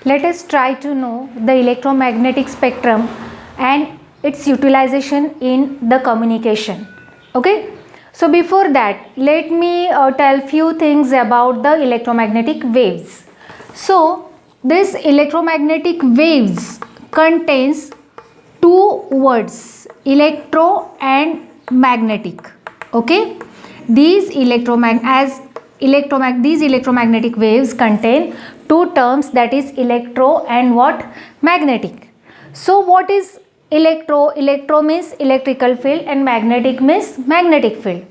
let us try to know the electromagnetic spectrum and its utilization in the communication. Okay, so before that, let me tell few things about the electromagnetic waves. So this electromagnetic waves contains two words, electro and magnetic. Okay, these electromagnetic waves contain two terms, that is electro and what? Magnetic. So what is electro? Electro means electrical field and magnetic means magnetic field.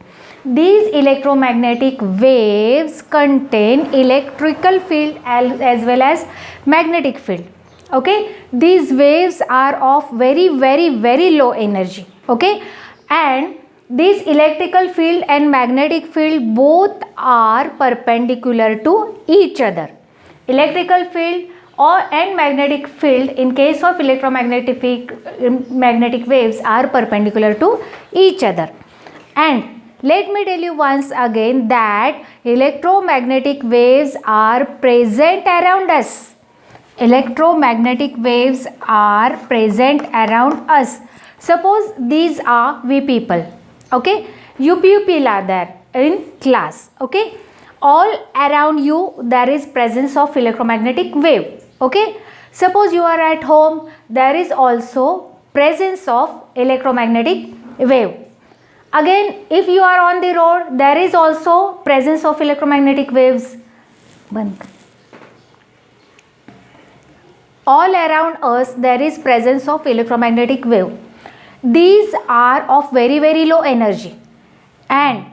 These electromagnetic waves contain electrical field as well as magnetic field. Okay, these waves are of very low energy. Okay, and this electrical field and magnetic field both are perpendicular to each other. Electrical field and magnetic field in case of magnetic waves are perpendicular to each other. And let me tell you once again that electromagnetic waves are present around us. Electromagnetic waves are present around us. Suppose these are we people. Okay, you people are there in class. Okay, all around you there is presence of electromagnetic wave. Okay, suppose you are at home, there is also presence of electromagnetic wave. Again, if you are on the road, there is also presence of electromagnetic waves. All around us there is presence of electromagnetic wave. These are of very low energy, and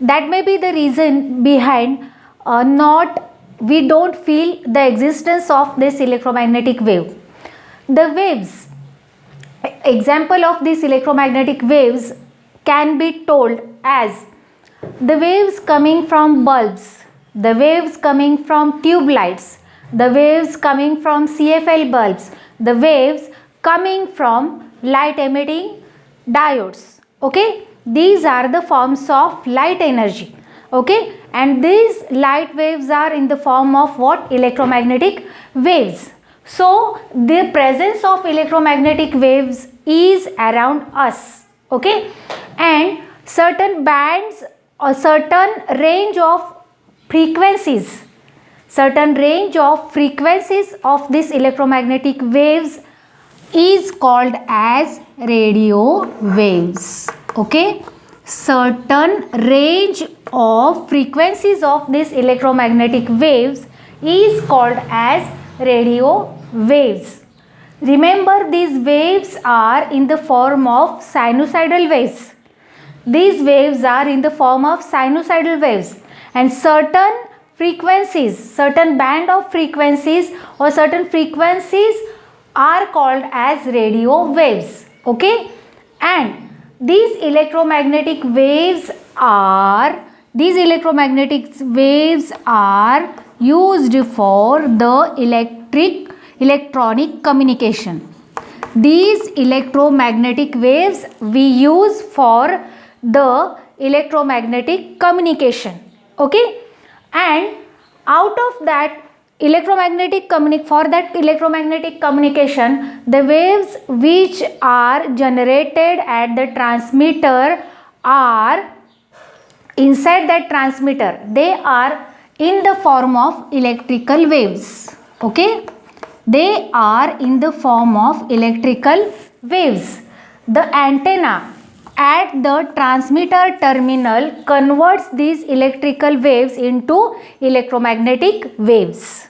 that may be the reason behind we don't feel the existence of this electromagnetic wave. The waves, example of these electromagnetic waves can be told as the waves coming from bulbs, the waves coming from tube lights, the waves coming from CFL bulbs, the waves coming from light emitting diodes. Okay, these are the forms of light energy. Okay, and these light waves are in the form of what? Electromagnetic waves. So the presence of electromagnetic waves is around us. Okay, and certain bands or certain range of frequencies of this electromagnetic waves is called as radio waves. Okay, certain range of frequencies of this electromagnetic waves is called as radio waves. Remember, these waves are in the form of sinusoidal waves. These waves are in the form of sinusoidal waves, and certain frequencies, certain band of frequencies or certain frequencies are called as radio waves. Okay, and these electromagnetic waves are used for the electronic communication. These electromagnetic waves we use for the electromagnetic communication. Okay, and out of that electromagnetic communication, the waves which are generated at the transmitter are inside that transmitter. They are in the form of electrical waves. Okay, they are in the form of electrical waves. The antenna at the transmitter terminal converts these electrical waves into electromagnetic waves.